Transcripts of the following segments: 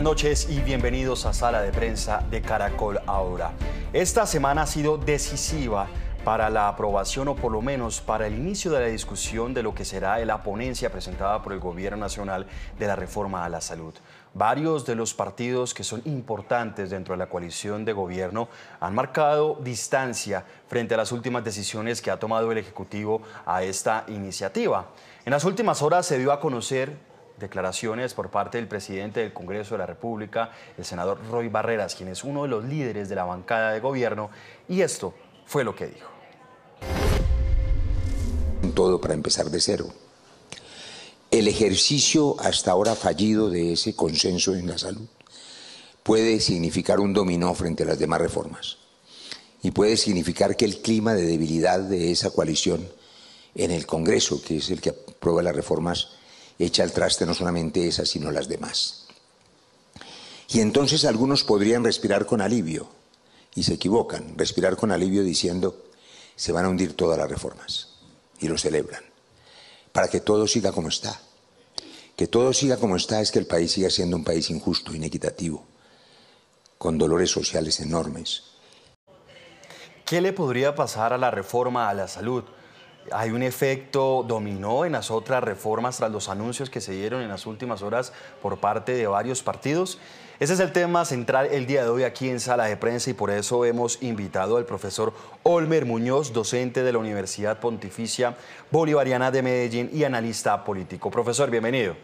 Buenas noches y bienvenidos a Sala de Prensa de Caracol Ahora. Esta semana ha sido decisiva para la aprobación o por lo menos para el inicio de la discusión de lo que será la ponencia presentada por el Gobierno Nacional de la reforma a la salud. Varios de los partidos que son importantes dentro de la coalición de gobierno han marcado distancia frente a las últimas decisiones que ha tomado el Ejecutivo a esta iniciativa. En las últimas horas se dio a conocer declaraciones por parte del presidente del Congreso de la República, el senador Roy Barreras, quien es uno de los líderes de la bancada de gobierno, y esto fue lo que dijo. Todo para empezar de cero. El ejercicio hasta ahora fallido de ese consenso en la salud puede significar un dominó frente a las demás reformas y puede significar que el clima de debilidad de esa coalición en el Congreso, que es el que aprueba las reformas, echa al traste no solamente esas, sino las demás. Y entonces algunos podrían respirar con alivio, y se equivocan, respirar con alivio diciendo, se van a hundir todas las reformas, y lo celebran, para que todo siga como está. Que todo siga como está es que el país siga siendo un país injusto, inequitativo, con dolores sociales enormes. ¿Qué le podría pasar a la reforma a la salud? ¿Hay un efecto dominó en las otras reformas tras los anuncios que se dieron en las últimas horas por parte de varios partidos? Ese es el tema central el día de hoy aquí en Sala de Prensa y por eso hemos invitado al profesor Olmer Muñoz, docente de la Universidad Pontificia Bolivariana de Medellín y analista político. Profesor, bienvenido.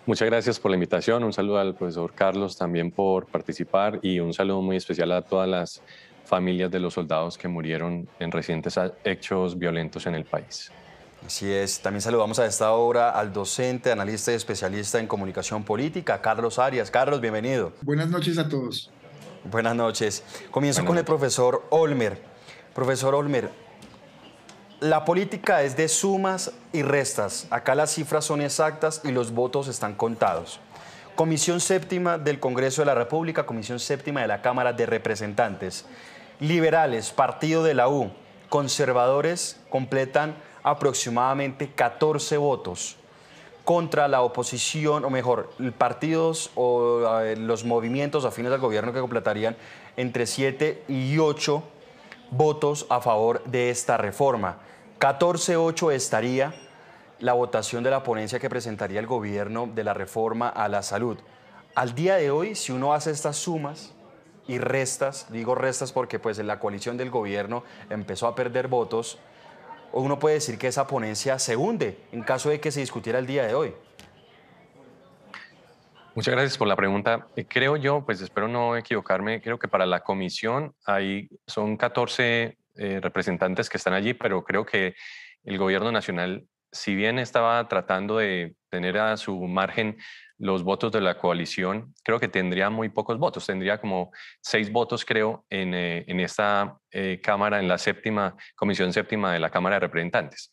Muchas gracias por la invitación. Un saludo al profesor Carlos también por participar y un saludo muy especial a todas las familias de los soldados que murieron en recientes hechos violentos en el país. Así es. También saludamos a esta hora al docente, analista y especialista en comunicación política, Carlos Arias. Carlos, bienvenido. Buenas noches a todos. Buenas noches. Comienzo con el profesor Olmer. Profesor Olmer, la política es de sumas y restas. Acá las cifras son exactas y los votos están contados. Comisión séptima del Congreso de la República, Comisión séptima de la Cámara de Representantes. Liberales, Partido de la U, conservadores completan aproximadamente 14 votos contra la oposición, o mejor, partidos o los movimientos afines al gobierno que completarían entre 7 y 8 votos a favor de esta reforma. 14-8 estaría la votación de la ponencia que presentaría el gobierno de la reforma a la salud. Al día de hoy, si uno hace estas sumas y restas, digo restas porque pues la coalición del gobierno empezó a perder votos, uno puede decir que esa ponencia se hunde en caso de que se discutiera el día de hoy. Muchas gracias por la pregunta. Creo yo, pues espero no equivocarme, creo que para la comisión son 14 representantes que están allí, pero creo que el gobierno nacional, si bien estaba tratando de tener a su margen los votos de la coalición, creo que tendría muy pocos votos, tendría como 6 votos creo en esta Cámara, en la Comisión séptima de la Cámara de Representantes.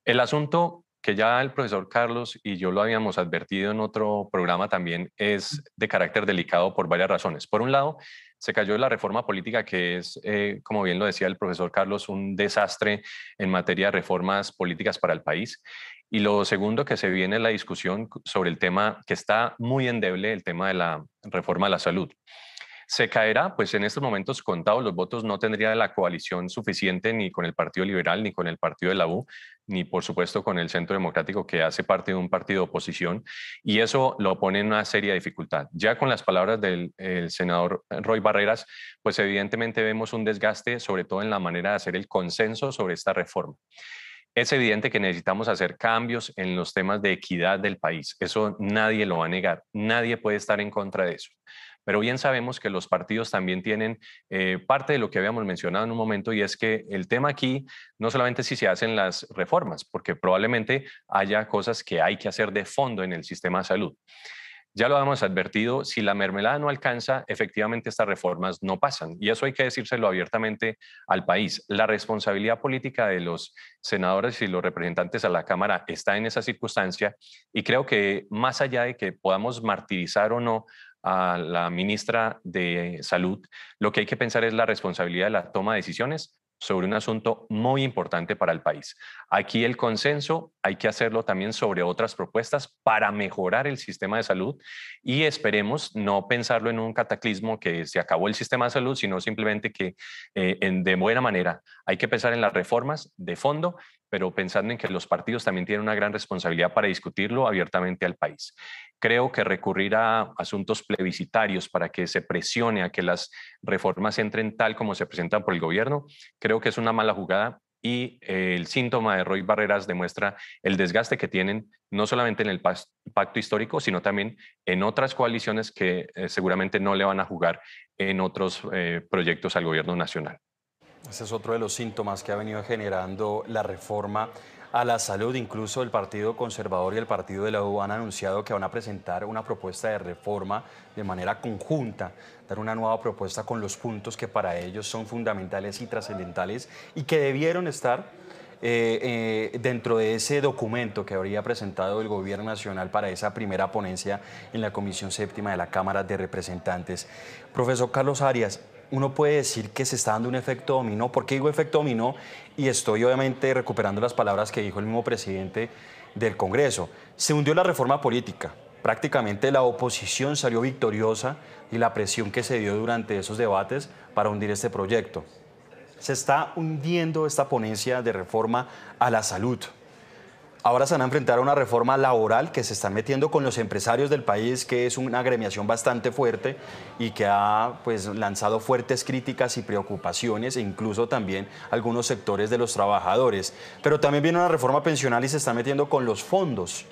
El asunto que ya el profesor Carlos y yo lo habíamos advertido en otro programa también es de carácter delicado por varias razones. Por un lado, se cayó la reforma política que es, como bien lo decía el profesor Carlos, un desastre en materia de reformas políticas para el país. Y lo segundo que se viene es la discusión sobre el tema que está muy endeble, el tema de la reforma a la salud. Se caerá, pues en estos momentos contados los votos no tendría la coalición suficiente ni con el Partido Liberal, ni con el Partido de la U, ni por supuesto con el Centro Democrático que hace parte de un partido de oposición y eso lo pone en una seria dificultad. Ya con las palabras del senador Roy Barreras, pues evidentemente vemos un desgaste sobre todo en la manera de hacer el consenso sobre esta reforma. Es evidente que necesitamos hacer cambios en los temas de equidad del país. Eso nadie lo va a negar. Nadie puede estar en contra de eso. Pero bien sabemos que los partidos también tienen parte de lo que habíamos mencionado en un momento y es que el tema aquí no solamente es si se hacen las reformas, porque probablemente haya cosas que hay que hacer de fondo en el sistema de salud. Ya lo habíamos advertido, si la mermelada no alcanza, efectivamente estas reformas no pasan. Y eso hay que decírselo abiertamente al país. La responsabilidad política de los senadores y los representantes a la Cámara está en esa circunstancia y creo que más allá de que podamos martirizar o no a la ministra de Salud, lo que hay que pensar es la responsabilidad de la toma de decisiones sobre un asunto muy importante para el país. Aquí el consenso hay que hacerlo también sobre otras propuestas para mejorar el sistema de salud y esperemos no pensarlo en un cataclismo que se acabó el sistema de salud, sino simplemente que de buena manera hay que pensar en las reformas de fondo, pero pensando en que los partidos también tienen una gran responsabilidad para discutirlo abiertamente al país. Creo que recurrir a asuntos plebiscitarios para que se presione a que las reformas entren tal como se presentan por el gobierno, creo que es una mala jugada y el síntoma de Roy Barreras demuestra el desgaste que tienen no solamente en el pacto histórico, sino también en otras coaliciones que seguramente no le van a jugar en otros proyectos al gobierno nacional. Ese es otro de los síntomas que ha venido generando la reforma a la salud. Incluso el Partido Conservador y el Partido de la U han anunciado que van a presentar una propuesta de reforma de manera conjunta, dar una nueva propuesta con los puntos que para ellos son fundamentales y trascendentales y que debieron estar dentro de ese documento que habría presentado el Gobierno Nacional para esa primera ponencia en la Comisión Séptima de la Cámara de Representantes. Profesor Carlos Arias, uno puede decir que se está dando un efecto dominó. ¿Por qué digo efecto dominó? Y estoy obviamente recuperando las palabras que dijo el mismo presidente del Congreso. Se hundió la reforma política. Prácticamente la oposición salió victoriosa y la presión que se dio durante esos debates para hundir este proyecto. Se está hundiendo esta ponencia de reforma a la salud. Ahora se van a enfrentar a una reforma laboral que se están metiendo con los empresarios del país, que es una agremiación bastante fuerte y que ha lanzado fuertes críticas y preocupaciones, e incluso también algunos sectores de los trabajadores. Pero también viene una reforma pensional y se están metiendo con los fondos.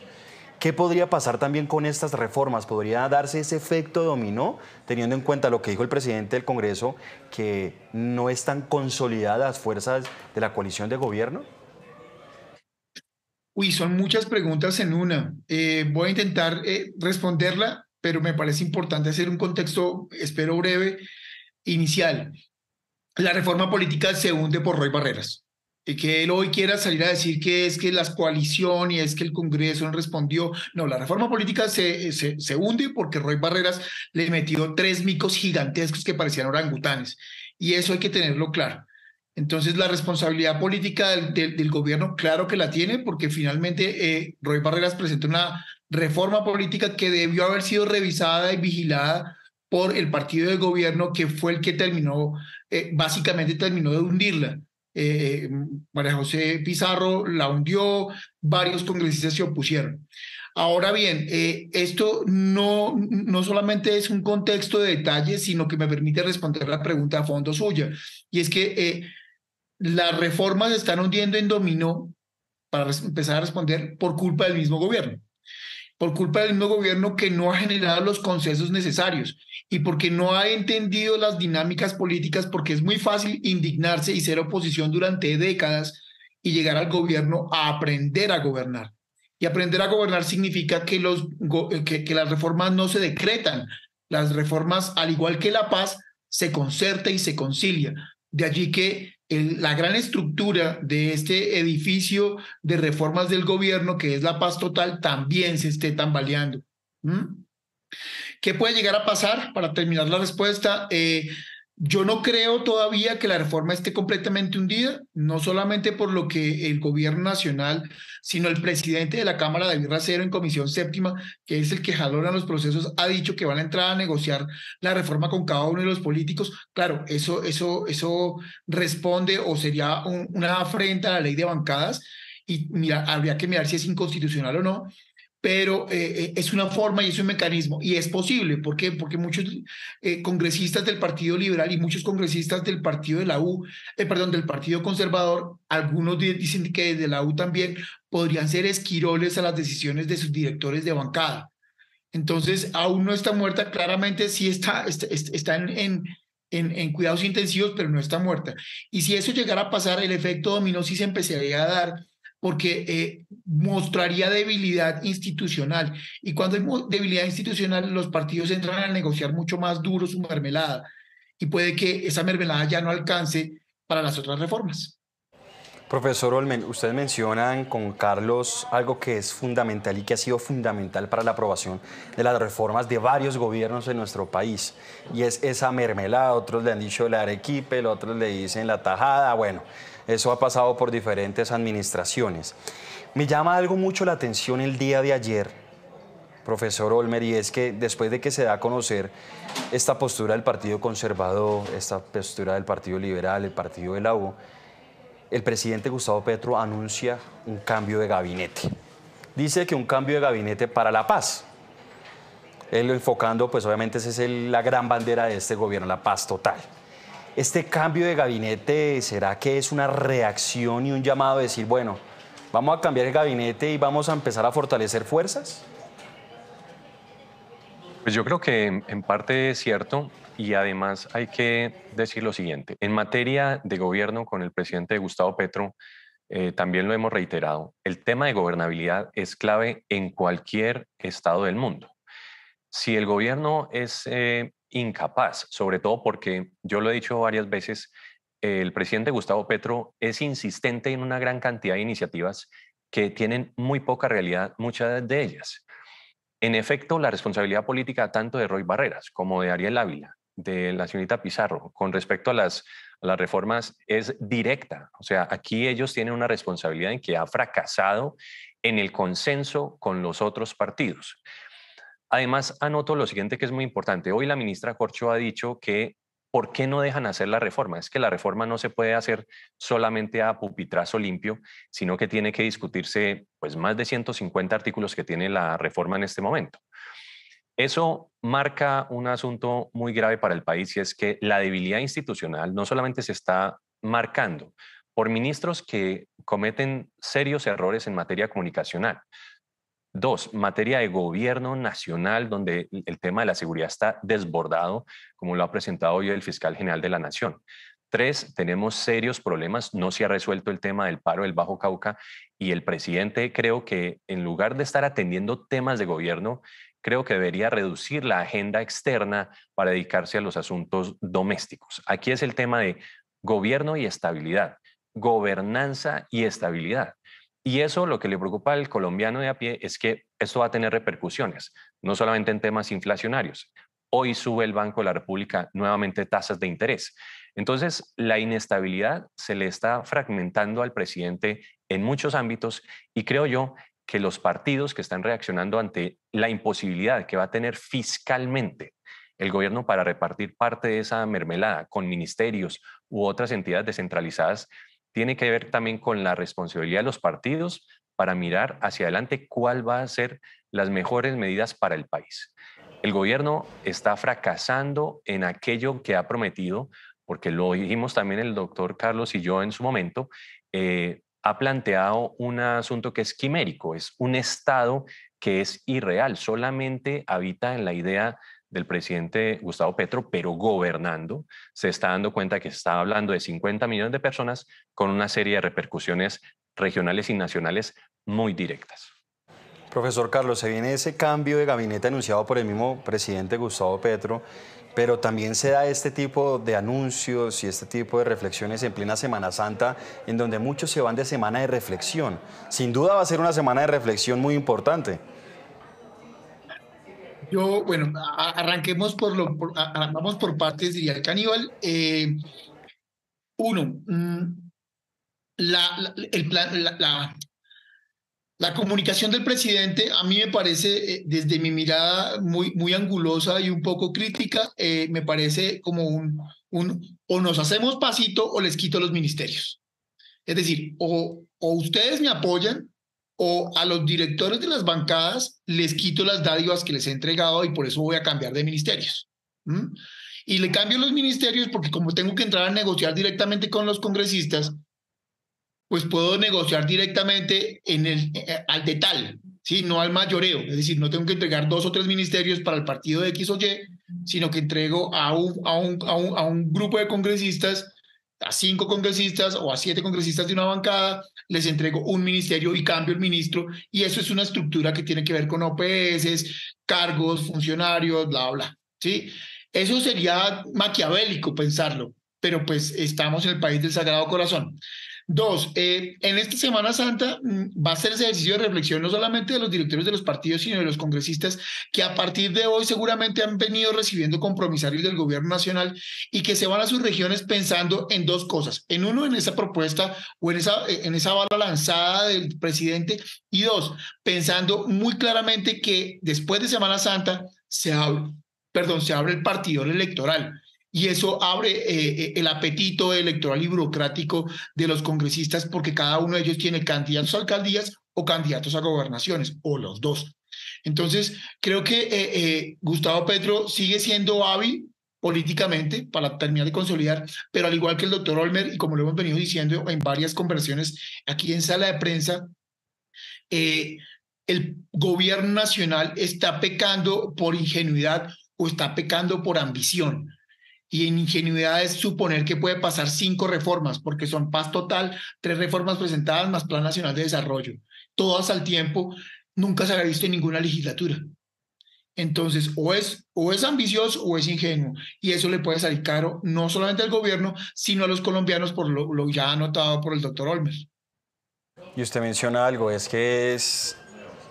¿Qué podría pasar también con estas reformas? ¿Podría darse ese efecto dominó, teniendo en cuenta lo que dijo el presidente del Congreso, que no están consolidadas las fuerzas de la coalición de gobierno? Uy, son muchas preguntas en una. Voy a intentar responderla, pero me parece importante hacer un contexto, espero breve, inicial. La reforma política se hunde por Roy Barreras. Y que él hoy quiera salir a decir que es que la coalición y es que el Congreso no respondió. No, la reforma política se hunde porque Roy Barreras le metió 3 micos gigantescos que parecían orangutanes. Y eso hay que tenerlo claro. Entonces, la responsabilidad política del gobierno, claro que la tiene, porque finalmente Roy Barreras presentó una reforma política que debió haber sido revisada y vigilada por el partido de gobierno, que fue el que terminó, básicamente terminó de hundirla. María José Pizarro la hundió, varios congresistas se opusieron. Ahora bien, esto no solamente es un contexto de detalles, sino que me permite responder la pregunta a fondo suya, y es que las reformas se están hundiendo en dominó, para empezar a responder, por culpa del mismo gobierno. Por culpa del mismo gobierno que no ha generado los consensos necesarios y porque no ha entendido las dinámicas políticas, porque es muy fácil indignarse y ser oposición durante décadas y llegar al gobierno a aprender a gobernar. Y aprender a gobernar significa que las reformas no se decretan. Las reformas, al igual que la paz, se concerta y se concilia. De allí que la gran estructura de este edificio de reformas del gobierno, que es la paz total, también se esté tambaleando. ¿Qué puede llegar a pasar? Para terminar la respuesta, yo no creo todavía que la reforma esté completamente hundida, no solamente por lo que el gobierno nacional, sino el presidente de la Cámara, David Racero, en Comisión Séptima, que es el que jalona los procesos, ha dicho que van a entrar a negociar la reforma con cada uno de los políticos. Claro, eso responde o sería una afrenta a la ley de bancadas y habría que mirar si es inconstitucional o no. Pero es una forma y es un mecanismo, y es posible. ¿Por qué? Porque muchos congresistas del Partido Liberal y muchos congresistas del Partido de la U, del Partido Conservador, algunos dicen que de la U también, podrían ser esquiroles a las decisiones de sus directores de bancada. Entonces, aún no está muerta, claramente sí está en cuidados intensivos, pero no está muerta. Y si eso llegara a pasar, el efecto dominó sí se empezaría a dar, porque mostraría debilidad institucional. Y cuando hay debilidad institucional, los partidos entran a negociar mucho más duro su mermelada. Y puede que esa mermelada ya no alcance para las otras reformas. Profesor Olmer, ustedes mencionan con Carlos algo que es fundamental y que ha sido fundamental para la aprobación de las reformas de varios gobiernos en nuestro país, y es esa mermelada. Otros le han dicho la arequipe, otros le dicen la tajada. Bueno, eso ha pasado por diferentes administraciones. Me llama algo mucho la atención el día de ayer, profesor Olmer, y es que después de que se da a conocer esta postura del Partido Conservador, esta postura del Partido Liberal, el Partido de la U, el presidente Gustavo Petro anuncia un cambio de gabinete. Dice que un cambio de gabinete para la paz. Él enfocando, pues obviamente esa es la gran bandera de este gobierno, la paz total. Este cambio de gabinete, ¿será que es una reacción y un llamado a decir, bueno, vamos a cambiar el gabinete y vamos a empezar a fortalecer fuerzas? Pues yo creo que en parte es cierto, y además hay que decir lo siguiente. En materia de gobierno con el presidente Gustavo Petro, también lo hemos reiterado, el tema de gobernabilidad es clave en cualquier estado del mundo. Si el gobierno es incapaz, sobre todo porque yo lo he dicho varias veces, el presidente Gustavo Petro es insistente en una gran cantidad de iniciativas que tienen muy poca realidad, muchas de ellas. En efecto, la responsabilidad política tanto de Roy Barreras como de Ariel Ávila, de la señorita Pizarro, con respecto a las reformas es directa. O sea, aquí ellos tienen una responsabilidad en que ha fracasado en el consenso con los otros partidos. Además, anoto lo siguiente que es muy importante. Hoy la ministra Corcho ha dicho que ¿por qué no dejan hacer la reforma? Es que la reforma no se puede hacer solamente a pupitrazo limpio, sino que tiene que discutirse pues, más de 150 artículos que tiene la reforma en este momento. Eso marca un asunto muy grave para el país, y es que la debilidad institucional no solamente se está marcando por ministros que cometen serios errores en materia comunicacional. Dos, materia de gobierno nacional, donde el tema de la seguridad está desbordado, como lo ha presentado hoy el fiscal general de la Nación. Tres, tenemos serios problemas, no se ha resuelto el tema del paro del Bajo Cauca, y el presidente creo que en lugar de estar atendiendo temas de gobierno, creo que debería reducir la agenda externa para dedicarse a los asuntos domésticos. Aquí es el tema de gobierno y estabilidad, gobernanza y estabilidad. Y eso lo que le preocupa al colombiano de a pie es que esto va a tener repercusiones, no solamente en temas inflacionarios. Hoy sube el Banco de la República nuevamente tasas de interés. Entonces, la inestabilidad se le está fragmentando al presidente en muchos ámbitos, y creo yo que los partidos que están reaccionando ante la imposibilidad que va a tener fiscalmente el gobierno para repartir parte de esa mermelada con ministerios u otras entidades descentralizadas, tiene que ver también con la responsabilidad de los partidos para mirar hacia adelante cuál va a ser las mejores medidas para el país. El gobierno está fracasando en aquello que ha prometido, porque lo dijimos también el doctor Carlos y yo en su momento, ha planteado un asunto que es quimérico, es un Estado que es irreal, solamente habita en la idea del presidente Gustavo Petro, pero gobernando, se está dando cuenta que está hablando de 50 millones de personas con una serie de repercusiones regionales y nacionales muy directas. Profesor Carlos, se viene ese cambio de gabinete anunciado por el mismo presidente Gustavo Petro, pero también se da este tipo de anuncios y este tipo de reflexiones en plena Semana Santa, en donde muchos se van de semana de reflexión. Sin duda va a ser una semana de reflexión muy importante. Bueno, arranquemos vamos por partes, diría el Caníbal. Uno, la comunicación del presidente a mí me parece, desde mi mirada muy angulosa y un poco crítica, me parece como o nos hacemos pasito o les quito los ministerios. Es decir, o ustedes me apoyan, o a los directores de las bancadas les quito las dádivas que les he entregado y por eso voy a cambiar de ministerios. Y le cambio los ministerios porque como tengo que entrar a negociar directamente con los congresistas, pues puedo negociar directamente al de tal, ¿sí? No al mayoreo. Es decir, no tengo que entregar 2 o 3 ministerios para el partido de X o Y, sino que entrego a un grupo de congresistas, a 5 congresistas o a 7 congresistas de una bancada, les entrego un ministerio y cambio el ministro, y eso es una estructura que tiene que ver con OPS, cargos, funcionarios, bla, bla, ¿sí? Eso sería maquiavélico pensarlo, pero pues estamos en el país del Sagrado Corazón. Dos, en esta Semana Santa va a ser ese ejercicio de reflexión no solamente de los directores de los partidos, sino de los congresistas que a partir de hoy seguramente han venido recibiendo compromisarios del gobierno nacional y que se van a sus regiones pensando en dos cosas. En uno, en esa propuesta o en esa bala lanzada del presidente, y dos, pensando muy claramente que después de Semana Santa se abre el partidor electoral. Y eso abre el apetito electoral y burocrático de los congresistas porque cada uno de ellos tiene candidatos a alcaldías o candidatos a gobernaciones, o los dos. Entonces, creo que Gustavo Petro sigue siendo hábil políticamente para terminar de consolidar, pero al igual que el doctor Olmer, y como lo hemos venido diciendo en varias conversaciones aquí en sala de prensa, el gobierno nacional está pecando por ingenuidad o está pecando por ambición. Y en ingenuidad es suponer que puede pasar 5 reformas, porque son paz total, 3 reformas presentadas más Plan Nacional de Desarrollo, todas al tiempo, nunca se había visto en ninguna legislatura. Entonces, o es ambicioso o es ingenuo, y eso le puede salir caro no solamente al gobierno, sino a los colombianos, por lo ya anotado por el doctor Olmer. Y usted menciona algo, es que es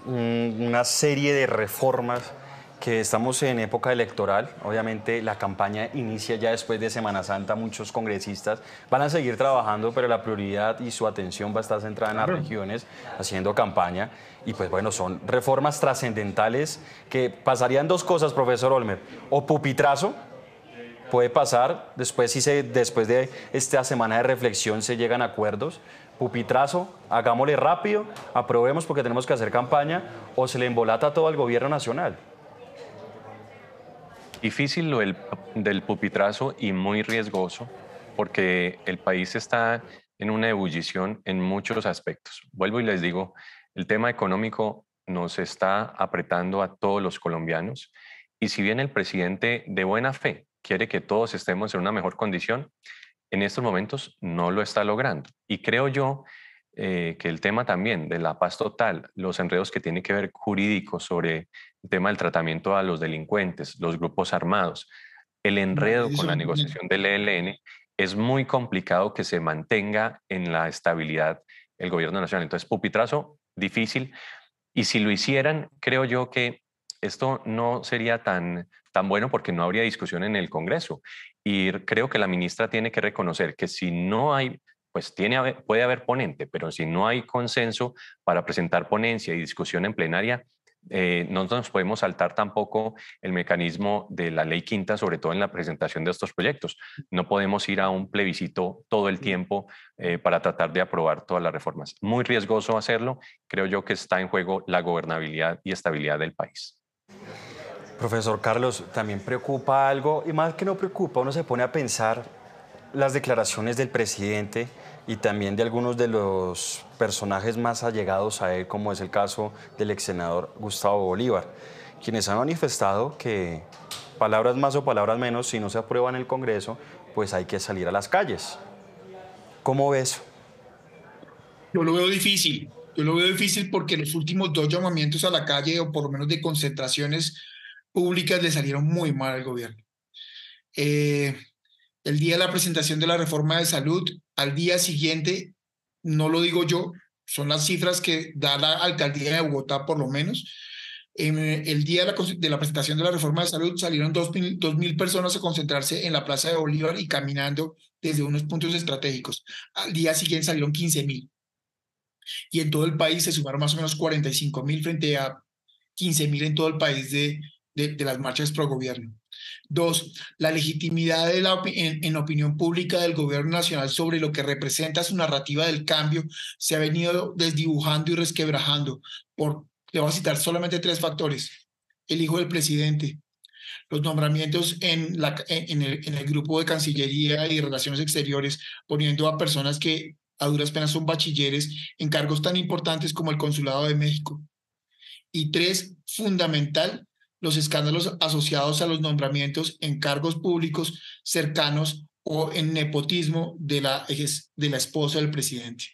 una serie de reformas que estamos en época electoral. Obviamente la campaña inicia ya después de Semana Santa. Muchos congresistas van a seguir trabajando, pero la prioridad y su atención va a estar centrada en las regiones, haciendo campaña. Y pues bueno, son reformas trascendentales que pasarían dos cosas, profesor Olmer. O pupitrazo, puede pasar, después de esta semana de reflexión se llegan a acuerdos. Pupitrazo, hagámosle rápido, aprobemos porque tenemos que hacer campaña, o se le embolata todo al gobierno nacional. Difícil lo del pupitrazo y muy riesgoso porque el país está en una ebullición en muchos aspectos. Vuelvo y les digo, el tema económico nos está apretando a todos los colombianos y si bien el presidente de buena fe quiere que todos estemos en una mejor condición, en estos momentos no lo está logrando. Y creo yo que el tema también de la paz total, los enredos que tienen que ver jurídicos sobre el tema del tratamiento a los delincuentes, los grupos armados, el enredo con la negociación del ELN, es muy complicado que se mantenga en la estabilidad el gobierno nacional. Entonces, pupitrazo, difícil. Y si lo hicieran, creo yo que esto no sería tan bueno porque no habría discusión en el Congreso. Y creo que la ministra tiene que reconocer que si no hay, pues puede haber ponente, pero si no hay consenso para presentar ponencia y discusión en plenaria, no nos podemos saltar tampoco el mecanismo de la ley quinta, sobre todo en la presentación de estos proyectos. No podemos ir a un plebiscito todo el tiempo para tratar de aprobar todas las reformas. Muy riesgoso hacerlo. Creo yo que está en juego la gobernabilidad y estabilidad del país. Profesor Carlos, también preocupa algo, y más que no preocupa, uno se pone a pensar las declaraciones del presidente y también de algunos de los personajes más allegados a él, como es el caso del ex senador Gustavo Bolívar, quienes han manifestado que palabras más o palabras menos, si no se aprueba en el Congreso, pues hay que salir a las calles. ¿Cómo ves? Yo lo veo difícil. Yo lo veo difícil porque los últimos 2 llamamientos a la calle, o por lo menos de concentraciones públicas, le salieron muy mal al gobierno. El día de la presentación de la reforma de salud, al día siguiente, no lo digo yo, son las cifras que da la alcaldía de Bogotá por lo menos, el día de la presentación de la reforma de salud salieron 2.000 personas a concentrarse en la Plaza de Bolívar y caminando desde unos puntos estratégicos. Al día siguiente salieron 15.000. Y en todo el país se sumaron más o menos 45.000 frente a 15.000 en todo el país de las marchas pro gobierno. 2, la legitimidad en opinión pública del gobierno nacional sobre lo que representa su narrativa del cambio se ha venido desdibujando y resquebrajando le voy a citar solamente 3 factores: el hijo del presidente, los nombramientos en el grupo de Cancillería y Relaciones Exteriores, poniendo a personas que a duras penas son bachilleres en cargos tan importantes como el Consulado de México. Y 3, fundamental, los escándalos asociados a los nombramientos en cargos públicos cercanos o en nepotismo de la esposa del presidente.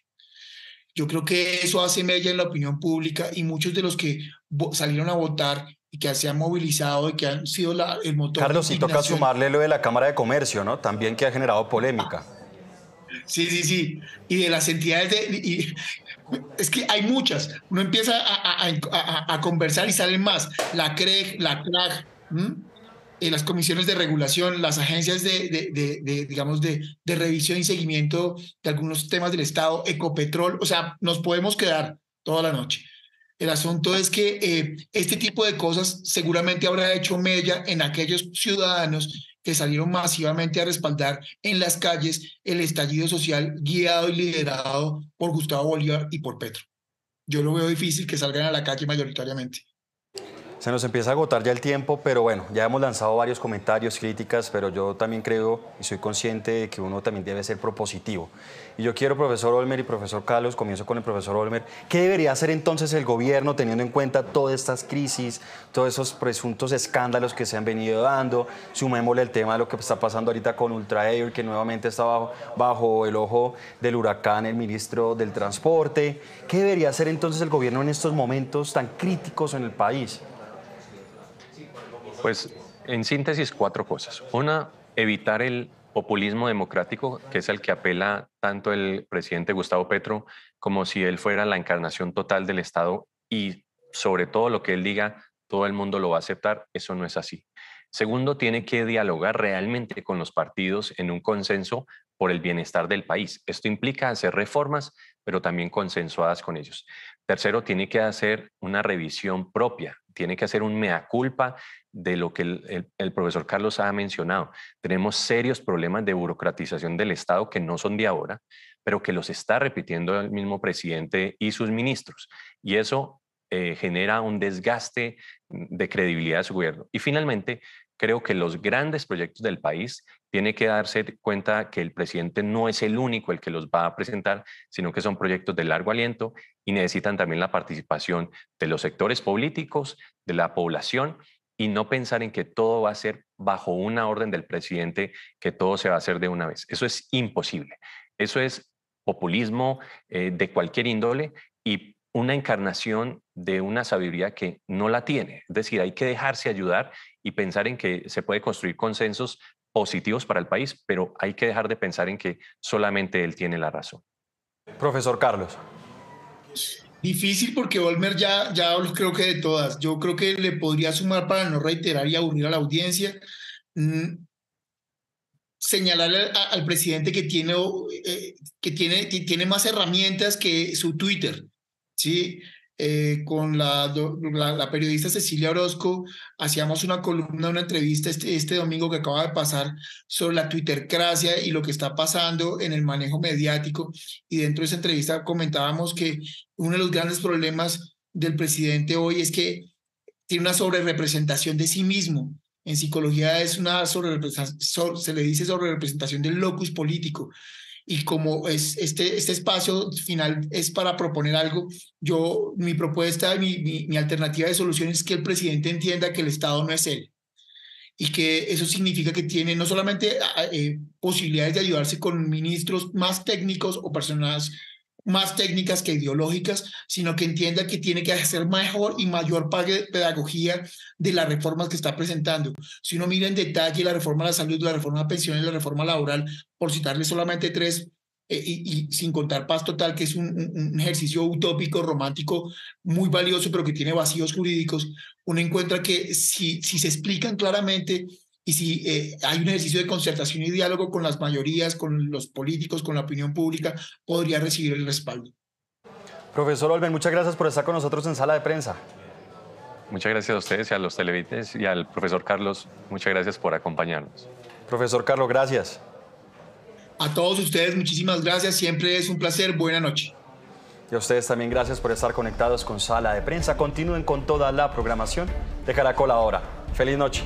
Yo creo que eso hace mella en la opinión pública y muchos de los que salieron a votar y que se han movilizado y que han sido el motor. Carlos, sí toca sumarle lo de la Cámara de Comercio, ¿no? También que ha generado polémica. Sí. Y de las entidades es que hay muchas. Uno empieza a conversar y salen más. La CREG, la CRAG, las comisiones de regulación, las agencias digamos, de revisión y seguimiento de algunos temas del Estado, Ecopetrol. O sea, nos podemos quedar toda la noche. El asunto es que este tipo de cosas seguramente habrá hecho mella en aquellos ciudadanos que salieron masivamente a respaldar en las calles el estallido social guiado y liderado por Gustavo Bolívar y por Petro. Yo lo veo difícil que salgan a la calle mayoritariamente. Se nos empieza a agotar ya el tiempo, pero bueno, ya hemos lanzado varios comentarios, críticas, pero yo también creo y soy consciente de que uno también debe ser propositivo. Y yo quiero, profesor Olmer y profesor Carlos, comienzo con el profesor Olmer, ¿qué debería hacer entonces el gobierno teniendo en cuenta todas estas crisis, todos esos presuntos escándalos que se han venido dando? Sumémosle el tema de lo que está pasando ahorita con Ultra Air, que nuevamente está bajo el ojo del huracán el ministro del Transporte. ¿Qué debería hacer entonces el gobierno en estos momentos tan críticos en el país? Pues en síntesis 4 cosas. Una, evitar el populismo democrático, que es el que apela tanto el presidente Gustavo Petro como si él fuera la encarnación total del Estado y sobre todo lo que él diga, todo el mundo lo va a aceptar. Eso no es así. Segundo, tiene que dialogar realmente con los partidos en un consenso por el bienestar del país. Esto implica hacer reformas, pero también consensuadas con ellos. Tercero, tiene que hacer una revisión propia, tiene que hacer un mea culpa de lo que el profesor Carlos ha mencionado. Tenemos serios problemas de burocratización del Estado que no son de ahora, pero que los está repitiendo el mismo presidente y sus ministros. Y eso genera un desgaste de credibilidad de su gobierno. Y finalmente, creo que los grandes proyectos del país tiene que darse cuenta que el presidente no es el único el que los va a presentar, sino que son proyectos de largo aliento y necesitan también la participación de los sectores políticos, de la población, y no pensar en que todo va a ser bajo una orden del presidente, que todo se va a hacer de una vez. Eso es imposible. Eso es populismo de cualquier índole y una encarnación de una sabiduría que no la tiene. Es decir, hay que dejarse ayudar y pensar en que se puede construir consensos positivos para el país, pero hay que dejar de pensar en que solamente él tiene la razón. Profesor Carlos. Difícil porque Olmer ya creo que de todas. Yo creo que le podría sumar, para no reiterar y aburrir a la audiencia, señalarle al presidente que tiene más herramientas que su Twitter, ¿sí? Con la periodista Cecilia Orozco hacíamos una columna, una entrevista este domingo que acaba de pasar sobre la Twittercracia y lo que está pasando en el manejo mediático, y dentro de esa entrevista comentábamos que uno de los grandes problemas del presidente hoy es que tiene una sobrerepresentación de sí mismo. En psicología es una se le dice sobrerepresentación del locus político. Y como este espacio final es para proponer algo, mi propuesta, mi alternativa de solución es que el presidente entienda que el Estado no es él. Y que eso significa que tiene no solamente posibilidades de ayudarse con ministros más técnicos o personas más técnicas que ideológicas, sino que entienda que tiene que hacer mejor y mayor pedagogía de las reformas que está presentando. Si uno mira en detalle la reforma a la salud, la reforma a pensiones, la reforma laboral, por citarle solamente 3, y sin contar paz total, que es un ejercicio utópico, romántico, muy valioso, pero que tiene vacíos jurídicos, uno encuentra que si se explican claramente y si hay un ejercicio de concertación y diálogo con las mayorías, con los políticos, con la opinión pública, podría recibir el respaldo. Profesor Olmer, muchas gracias por estar con nosotros en Sala de Prensa. Muchas gracias a ustedes y a los televidentes y al profesor Carlos. Muchas gracias por acompañarnos. Profesor Carlos, gracias. A todos ustedes, muchísimas gracias. Siempre es un placer. Buena noche. Y a ustedes también gracias por estar conectados con Sala de Prensa. Continúen con toda la programación de Caracol Ahora. Feliz noche.